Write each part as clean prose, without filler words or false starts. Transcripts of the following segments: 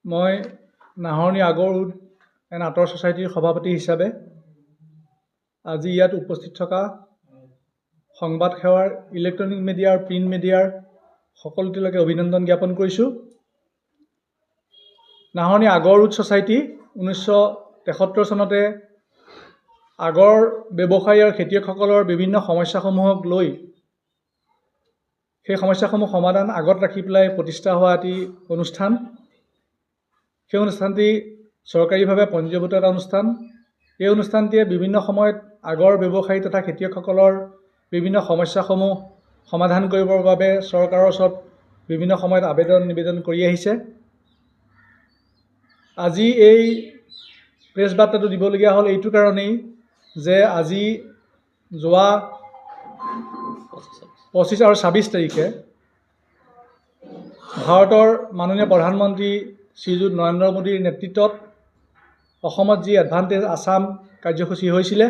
মই নাহৰণি আগৰউড এণ্ড আঁতৰ ছ'চাইটিৰ সভাপতি হিচাপে আজি ইয়াত উপস্থিত থকা সংবাদ সেৱাৰ ইলেক্ট্ৰনিক মিডিয়া আৰু প্ৰিণ্ট মিডিয়াৰ সকলোটিলৈকে অভিনন্দন জ্ঞাপন কৰিছোঁ। নাহৰণি আগৰউড ছ'চাইটি 1973 চনতে আগৰ ব্যৱসায়ী আৰু খেতিয়কসকলৰ বিভিন্ন সমস্যাসমূহক লৈ সেই সমস্যাসমূহ সমাধান আগত ৰাখি পেলাই প্ৰতিষ্ঠা হোৱা এটি অনুষ্ঠান। সেই অনুষ্ঠানটি চৰকাৰীভাৱে পঞ্জীভূত এটা অনুষ্ঠান। এই অনুষ্ঠানটিয়ে বিভিন্ন সময়ত আগৰ ব্যৱসায়ী তথা খেতিয়কসকলৰ বিভিন্ন সমস্যাসমূহ সমাধান কৰিবৰ বাবে চৰকাৰৰ ওচৰত বিভিন্ন সময়ত আবেদন নিবেদন কৰি আহিছে। আজি এই প্ৰেছ বাৰ্তাটো দিবলগীয়া হ'ল এইটো কাৰণেই যে আজি যোৱা 25 আৰু 26 তাৰিখে ভাৰতৰ মাননীয় প্ৰধানমন্ত্ৰী শ্ৰীযুত নৰেন্দ্ৰ মোদীৰ নেতৃত্বত অসমত যি এডভান্টেজ আছাম কাৰ্যসূচী হৈছিলে,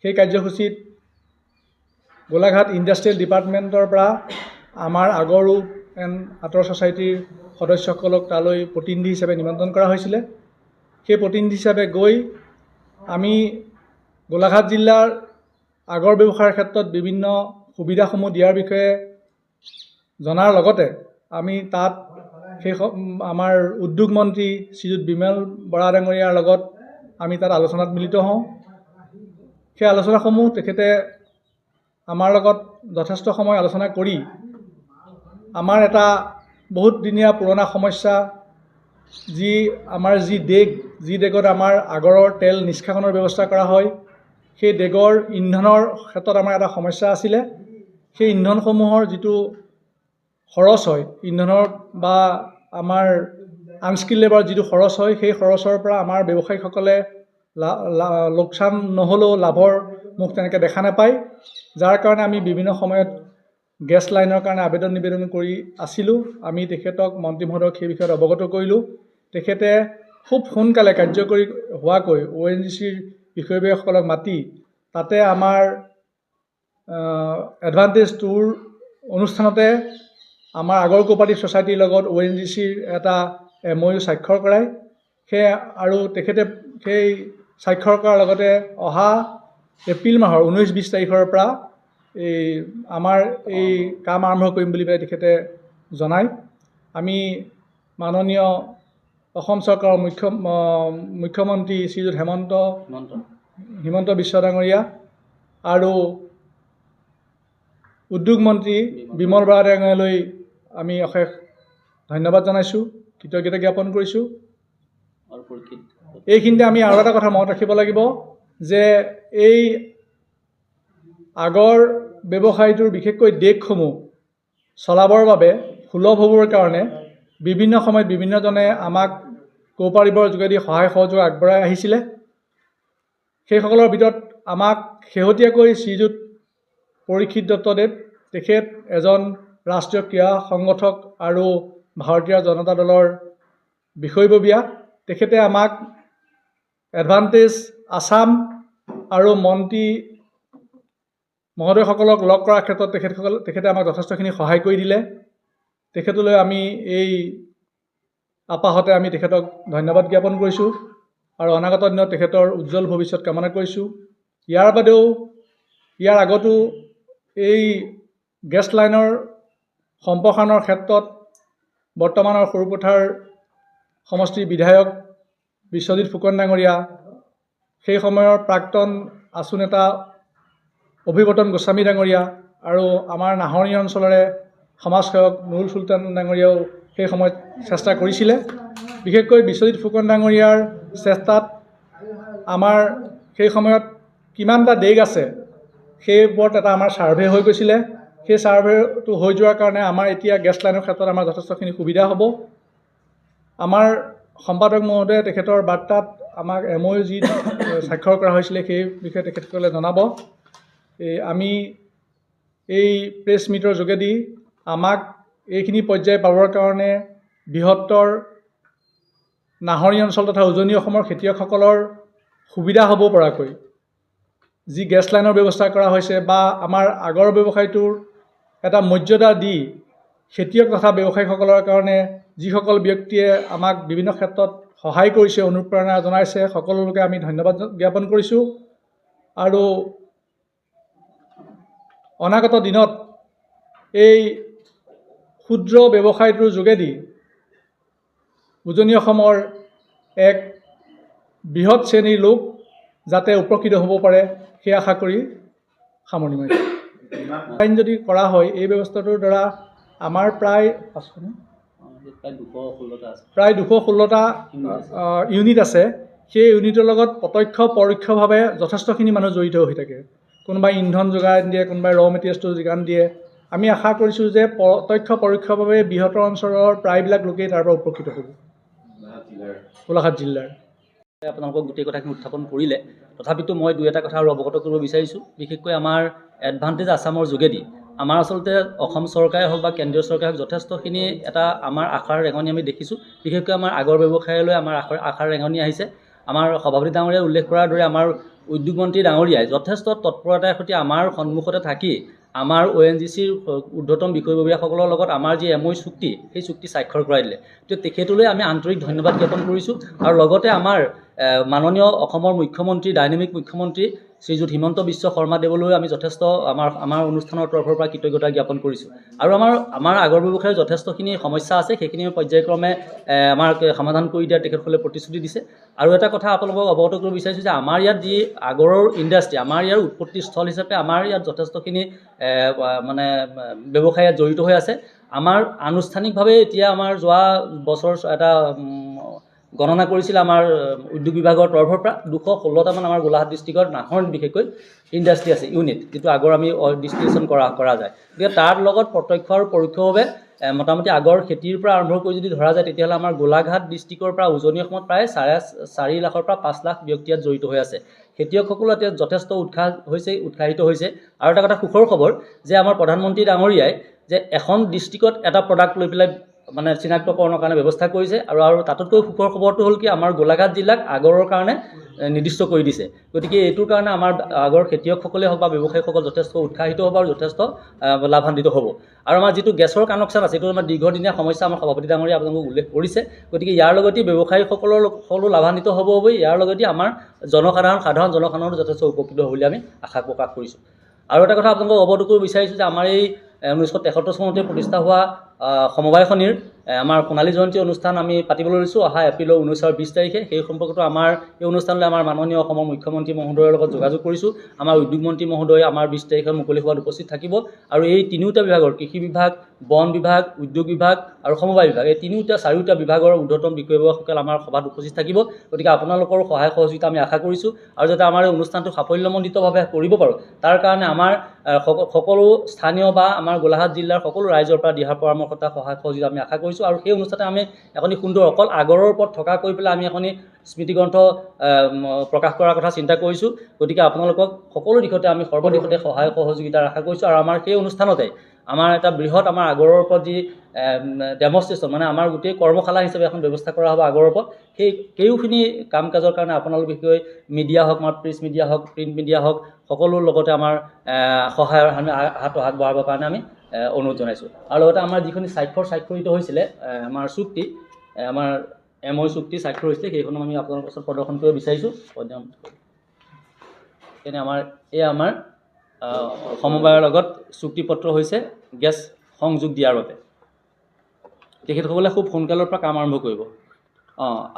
সেই কাৰ্যসূচীত গোলাঘাট ইণ্ডাষ্ট্ৰিয়েল ডিপাৰ্টমেণ্টৰ পৰা আমাৰ আগৰউড এণ্ড আঁতৰ ছ'চাইটিৰ সদস্যসকলক তালৈ প্ৰতিনিধি হিচাপে নিমন্ত্ৰণ কৰা হৈছিলে। সেই প্ৰতিনিধি হিচাপে গৈ আমি গোলাঘাট জিলাৰ আগৰ ব্যৱসায়ৰ ক্ষেত্ৰত বিভিন্ন সুবিধাসমূহ দিয়াৰ বিষয়ে জনাৰ লগতে আমি তাত সেই আমাৰ উদ্যোগ মন্ত্ৰী শ্ৰীযুত বিমল বৰা ডাঙৰীয়াৰ লগত আমি তাত আলোচনাত মিলিত হওঁ। সেই আলোচনাসমূহ তেখেতে আমাৰ লগত যথেষ্ট সময় আলোচনা কৰি আমাৰ এটা বহুত দিনীয়া পুৰণা সমস্যা, আমাৰ যি দেগত আমাৰ আগৰৰ তেল নিষ্কাশনৰ ব্যৱস্থা কৰা হয়, সেই দেগৰ ইন্ধনৰ ক্ষেত্ৰত আমাৰ এটা সমস্যা আছিলে। সেই ইন্ধনসমূহৰ যিটো খৰচ হয়, ইন্ধনৰ বা আমাৰ আনস্কিল লেবাৰ যিটো খৰচ হয়, সেই খৰচৰ পৰা আমাৰ ব্যৱসায়ীসকলে লোকচান নহ'লেও লাভৰ মুখ তেনেকৈ দেখা নাপায়। যাৰ কাৰণে আমি বিভিন্ন সময়ত গেছ লাইনৰ কাৰণে আবেদন নিবেদন কৰি আছিলোঁ। আমি তেখেতক মন্ত্ৰী মহোদয়ক সেই বিষয়ত অৱগত কৰিলোঁ। তেখেতে খুব সোনকালে কাৰ্যকৰী হোৱাকৈ ONGCৰ বিষয়ববীয়াসকলক মাতি তাতে আমাৰ এডভান্টেজ টুৰ অনুষ্ঠানতে আমাৰ আগৰ কোঅপাৰেটিভ ছ'চাইটিৰ লগত ONGCৰ এটা MOU স্বাক্ষৰ কৰায়। আৰু তেখেতে সেই স্বাক্ষৰ কৰাৰ লগতে অহা এপ্ৰিল মাহৰ 19-20 তাৰিখৰ পৰা আমাৰ এই কাম আৰম্ভ কৰিম বুলি পেলাই তেখেতে জনায়। আমি মাননীয় অসম চৰকাৰৰ মুখ্যমন্ত্ৰী শ্ৰীযুত হিমন্ত বিশ্ব ডাঙৰীয়া আৰু উদ্যোগ মন্ত্ৰী বিমল বৰা ডাঙৰীয়ালৈ আমি অশেষ ধন্যবাদ জনাইছোঁ, কৃতজ্ঞতা জ্ঞাপন কৰিছোঁ। এইখিনিতে আমি আৰু এটা কথা মনত ৰাখিব লাগিব যে এই আগৰ ব্যৱসায়টোৰ বিশেষকৈ দেগসমূহ চলাবৰ বাবে সুলভ হ'বৰ কাৰণে বিভিন্ন সময়ত বিভিন্নজনে আমাক কোঅপাৰেটিভৰ যোগেদি সহায় সহযোগ আগবঢ়াই আহিছিলে। সেইসকলৰ ভিতৰত আমাক শেহতীয়াকৈ শ্ৰীযুত পৰীক্ষিত দত্তদেৱ, তেখেত এজন ৰাষ্ট্ৰীয় ক্ৰীড়া সংগঠক আৰু ভাৰতীয় জনতা দলৰ বিষয়ববীয়া। তেখেতে আমাক এডভান্টেজ আছাম আৰু মন্ত্ৰী মহোদয়সকলক লগ কৰাৰ ক্ষেত্ৰত তেখেতে আমাক যথেষ্টখিনি সহায় কৰি দিলে। তেখেতলৈ আমি এই আপাহতে আমি তেখেতক ধন্যবাদ জ্ঞাপন কৰিছোঁ আৰু অনাগত দিনত তেখেতৰ উজ্জ্বল ভৱিষ্যত কামনা কৰিছোঁ। ইয়াৰ বাদেও ইয়াৰ আগতো এই গেছ লাইনৰ সম্প্ৰসাৰণৰ ক্ষেত্ৰত বৰ্তমানৰ সৰুপথাৰ সমষ্টিৰ বিধায়ক বিশ্বজিৎ ফুকন ডাঙৰীয়া, সেই সময়ৰ প্ৰাক্তন আছু নেতা অভিৱৰ্তন গোস্বামী ডাঙৰীয়া আৰু আমাৰ নাহৰণি অঞ্চলৰে সমাজসেৱক নুৰুল চুলতান ডাঙৰীয়াও সেই সময়ত চেষ্টা কৰিছিলে। বিশেষকৈ বিশ্বজিৎ ফুকন ডাঙৰীয়াৰ চেষ্টাত আমাৰ সেই সময়ত কিমানটা দেগ আছে সেই ওপৰত এটা আমাৰ ছাৰ্ভে হৈ গৈছিলে। সেই ছাৰ্ভেটো হৈ যোৱাৰ কাৰণে আমাৰ এতিয়া গেছ লাইনৰ ক্ষেত্ৰত আমাৰ যথেষ্টখিনি সুবিধা হ'ব। আমাৰ সম্পাদক মহোদয়ে তেখেতৰ বাৰ্তাত আমাক MOU যি স্বাক্ষৰ কৰা হৈছিলে সেই বিষয়ে তেখেতসকলে জনাব। আমি এই প্ৰেছ মিটৰ যোগেদি আমাক এইখিনি পৰ্যায় পাবৰ কাৰণে বৃহত্তৰ নাহৰণি অঞ্চল তথা উজনি অসমৰ খেতিয়কসকলৰ সুবিধা হ'ব পৰাকৈ যি গেছ লাইনৰ ব্যৱস্থা কৰা হৈছে বা আমাৰ আগৰ ব্যৱসায়টোৰ এটা মৰ্যাদা দি খেতিয়ক তথা ব্যৱসায়ীসকলৰ কাৰণে যিসকল ব্যক্তিয়ে আমাক বিভিন্ন ক্ষেত্ৰত সহায় কৰিছে, অনুপ্ৰেৰণা জনাইছে, সকলো লোকে আমি ধন্যবাদ জ্ঞাপন কৰিছোঁ। আৰু অনাগত দিনত এই ক্ষুদ্ৰ ব্যৱসায়টোৰ যোগেদি উজনি অসমৰ এক বৃহৎ শ্ৰেণীৰ লোক যাতে উপকৃত হ'ব পাৰে সেই আশা কৰি সামৰণি মাৰিছোঁ। আইন যদি কৰা হয়, এই ব্যৱস্থাটোৰ দ্বাৰা আমাৰ প্ৰায় 216টা ইউনিট আছে। সেই ইউনিটৰ লগত প্ৰত্যক্ষ পৰোক্ষভাৱে যথেষ্টখিনি মানুহ জড়িত হৈ থাকে। কোনোবাই ইন্ধন যোগান দিয়ে, কোনোবাই ৰ মেটেৰিয়েলছটো যোগান দিয়ে। আমি আশা কৰিছোঁ যে প্ৰত্যক্ষ পৰোক্ষভাৱে বৃহত্তৰ অঞ্চলৰ প্ৰায়বিলাক লোকেই তাৰ পৰা উপকৃত হ'ব। গোলাঘাট জিলাৰ আপোনালোকক গোটেই কথাখিনি উত্থাপন কৰিলে, তথাপিতো মই দুই এটা কথা আৰু অৱগত কৰিব বিচাৰিছোঁ। বিশেষকৈ আমাৰ এডভান্টেজ আছামৰ যোগেদি আমাৰ আচলতে অসম চৰকাৰে হওক বা কেন্দ্ৰীয় চৰকাৰে হওক যথেষ্টখিনি এটা আমাৰ আশাৰ ৰেঙনি আমি দেখিছোঁ। বিশেষকৈ আমাৰ আগৰ ব্যৱসায়লৈ আমাৰ আশাৰ ৰেঙনি আহিছে। আমাৰ সভাপতি ডাঙৰীয়াই উল্লেখ কৰাৰ দৰে আমাৰ উদ্যোগ মন্ত্ৰী ডাঙৰীয়াই যথেষ্ট তৎপৰতাৰ সৈতে আমাৰ সন্মুখতে থাকি আমাৰ ONGCৰ ঊৰ্ধ্বতম বিষয়ববীয়াসকলৰ লগত আমাৰ যি MOU চুক্তি, সেই চুক্তি স্বাক্ষৰ কৰাই দিলে। তো তেখেতলৈ আমি আন্তৰিক ধন্যবাদ জ্ঞাপন কৰিছোঁ। আৰু লগতে আমাৰ মাননীয় অসমৰ মুখ্যমন্ত্ৰী, ডাইনামিক মুখ্যমন্ত্ৰী শ্ৰীযুত হিমন্ত বিশ্ব শৰ্মাদেৱলৈ আমি যথেষ্ট আমাৰ অনুষ্ঠানৰ তৰফৰ পৰা কৃতজ্ঞতা জ্ঞাপন কৰিছোঁ। আৰু আমাৰ আগৰ ব্যৱসায়ৰ যথেষ্টখিনি সমস্যা আছে, সেইখিনি পৰ্যায়ক্ৰমে আমাৰ সমাধান কৰি দিয়াৰ তেখেতসকলে প্ৰতিশ্ৰুতি দিছে। আৰু এটা কথা আপোনালোকক অৱগত কৰিব বিচাৰিছোঁ যে আমাৰ ইয়াত যি আগৰৰ ইণ্ডাষ্ট্ৰি, আমাৰ ইয়াৰ উৎপত্তি স্থল হিচাপে আমাৰ ইয়াত যথেষ্টখিনি মানে ব্যৱসায় ইয়াত জড়িত হৈ আছে। আমাৰ আনুষ্ঠানিকভাৱে এতিয়া আমাৰ যোৱা বছৰ এটা গণনা কৰিছিল আমাৰ উদ্যোগ বিভাগৰ তৰফৰ পৰা 216টামান আমাৰ গোলাঘাট ডিষ্ট্ৰিক্টৰ নাহৰ বিশেষকৈ ইণ্ডাষ্ট্ৰি আছে ইউনিট, যিটো আগৰ আমি ডিষ্ট্ৰিবিউশ্যন কৰা যায়। গতিকে তাৰ লগত প্ৰত্যক্ষ আৰু পৰোক্ষভাৱে মোটামুটি আগৰ খেতিৰ পৰা আৰম্ভ কৰি যদি ধৰা যায়, তেতিয়াহ'লে আমাৰ গোলাঘাট ডিষ্ট্ৰিক্টৰ পৰা উজনি অসমত প্ৰায় 4.5 লাখৰ পৰা 5 লাখ ব্যক্তি ইয়াত জড়িত হৈ আছে। খেতিয়কসকলো এতিয়া যথেষ্ট উৎসাহিত হৈছে। আৰু এটা কথা সুখৰ খবৰ যে আমাৰ প্ৰধানমন্ত্ৰী ডাঙৰীয়াই যে এখন ডিষ্ট্ৰিক্টত এটা প্ৰডাক্ট লৈ পেলাই মানে চিনাক্তকৰণৰ কাৰণে ব্যৱস্থা কৰিছে। আৰু তাতোতকৈ সুখৰ খবৰটো হ'ল কি, আমাৰ গোলাঘাট জিলাক আগৰৰ কাৰণে নিৰ্দিষ্ট কৰি দিছে। গতিকে এইটোৰ কাৰণে আমাৰ আগৰ খেতিয়কসকলে হওক বা ব্যৱসায়ীসকল যথেষ্ট উৎসাহিত হ'ব আৰু যথেষ্ট লাভান্বিত হ'ব। আৰু আমাৰ যিটো গেছৰ কানেকশ্যন আছে, এইটো আমাৰ দীৰ্ঘদিনীয়া সমস্যা, আমাৰ সভাপতি ডাঙৰীয়া আপোনালোকক উল্লেখ কৰিছে। গতিকে ইয়াৰ লগতে ব্যৱসায়ীসকলো লাভান্বিত হ'ব। ইয়াৰ লগতে আমাৰ সাধাৰণ জনসাধাৰণো যথেষ্ট উপকৃত হ'ব বুলি আমি আশা প্ৰকাশ কৰিছোঁ। আৰু এটা কথা আপোনালোকক অৱগত কৰিব বিচাৰিছোঁ যে আমাৰ এই 1973 চনতে প্ৰতিষ্ঠা হোৱা সমবায়খনিৰ আমাৰ সোণালী জয়ন্তী অনুষ্ঠান আমি পাতিবলৈ লৈছোঁ অহা এপ্ৰিলৰ 19 আৰু 20 তাৰিখে। সেই সম্পৰ্কতো আমাৰ এই অনুষ্ঠানলৈ আমাৰ মাননীয় অসমৰ মুখ্যমন্ত্ৰী মহোদয়ৰ লগত যোগাযোগ কৰিছোঁ। আমাৰ উদ্যোগ মন্ত্ৰী মহোদয় আমাৰ 20 তাৰিখে মুকলি সভাত উপস্থিত থাকিব। আৰু এই তিনিওটা বিভাগৰ, কৃষি বিভাগ, বন বিভাগ, উদ্যোগ বিভাগ আৰু সমবায় বিভাগ, এই চাৰিওটা বিভাগৰ ঊৰ্ধ্বতম বিষয়ববীয়াসকল আমাৰ সভাত উপস্থিত থাকিব। গতিকে আপোনালোকৰ সহায় সহযোগিতা আমি আশা কৰিছোঁ। আৰু যাতে আমাৰ এই অনুষ্ঠানটো সাফল্যমণ্ডিতভাৱে কৰিব পাৰোঁ, তাৰ কাৰণে আমাৰ সকলো স্থানীয় বা আমাৰ গোলাঘাট জিলাৰ সকলো ৰাইজৰ পৰা দিহা পৰামৰ্শতা সহায় সহযোগিতা আমি আশা কৰিছোঁ। আৰু সেই অনুষ্ঠানতে আমি এখনি সুন্দৰ অকল আগৰৰ ওপৰত থকা কৰি পেলাই আমি এখনি স্মৃতিগ্ৰন্থ প্ৰকাশ কৰাৰ কথা চিন্তা কৰিছোঁ। গতিকে আপোনালোকক সকলো দিশতে আমি সৰ্বদিশতে সহায় সহযোগিতাৰ আশা কৰিছোঁ। আৰু আমাৰ সেই অনুষ্ঠানতে আমাৰ এটা বৃহৎ আমাৰ আগৰৰ ওপৰত যি ডেমনষ্ট্ৰেশ্যন, মানে আমাৰ গোটেই কৰ্মশালা হিচাপে এখন ব্যৱস্থা কৰা হ'ব আগৰৰ ওপৰত। সেইখিনি কাম কাজৰ কাৰণে আপোনালোক বিশেষকৈ মিডিয়া হওক, আমাৰ প্ৰেছ মিডিয়া হওক, প্ৰিণ্ট মিডিয়া হওক, সকলোৰ লগতে আমাৰ সহায়ৰ হাত আগবঢ়াবৰ কাৰণে আমি অনুৰোধ জনাইছোঁ। আৰু লগতে আমাৰ যিখিনি স্বাক্ষৰিত হৈছিলে আমাৰ চুক্তি, আমাৰ MOU চুক্তি স্বাক্ষৰ হৈছিলে, সেইখনো আমি আপোনালোকৰ ওচৰত প্ৰদৰ্শন কৰিব বিচাৰিছোঁ। এনে আমাৰ সমবায়ৰ লগত চুক্তিপত্ৰ হৈছে গেছ সংযোগ দিয়াৰ বাবে। তেখেতসকলে খুব সোনকালৰ পৰা কাম আৰম্ভ কৰিব।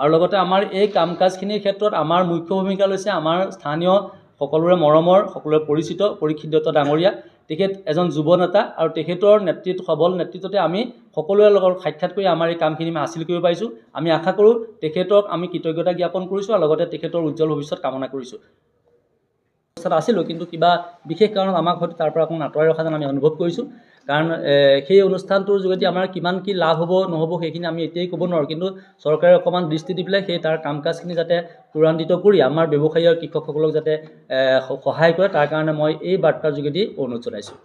আৰু লগতে আমাৰ এই কাম কাজখিনিৰ ক্ষেত্ৰত আমাৰ মুখ্য ভূমিকা লৈছে আমাৰ স্থানীয় সকলোৰে মৰমৰ, সকলোৰে পৰিচিত পৰীক্ষিত ডাঙৰীয়া। তেখেত এজন যুৱ নেতা আৰু তেখেতৰ সবল নেতৃত্বতে আমি সকলোৰে লগত সাক্ষাৎ কৰি আমাৰ এই কামখিনি আমি হাচিল কৰিব পাৰিছোঁ। আমি আশা কৰোঁ তেখেতক আমি কৃতজ্ঞতা জ্ঞাপন কৰিছোঁ আৰু লগতে তেখেতৰ উজ্জ্বল ভৱিষ্যত কামনা কৰিছোঁ। আছিলোঁ, কিন্তু কিবা বিশেষ কাৰণত আমাক হয়তো তাৰ পৰা অকণমান আঁতৰাই ৰখা যেন আমি অনুভৱ কৰিছোঁ। কাৰণ সেই অনুষ্ঠানটোৰ যোগেদি আমাৰ কিমান কি লাভ হ'ব নহ'ব সেইখিনি আমি এতিয়াই ক'ব নোৱাৰোঁ। কিন্তু চৰকাৰে অকণমান দৃষ্টি দি পেলাই তাৰ কাম কাজখিনি যাতে ত্বৰান্বিত কৰি আমাৰ ব্যৱসায়ী আৰু কৃষকসকলক যাতে সহায় কৰে, তাৰ কাৰণে মই এই বাৰ্তাৰ যোগেদি অনুৰোধ জনাইছোঁ।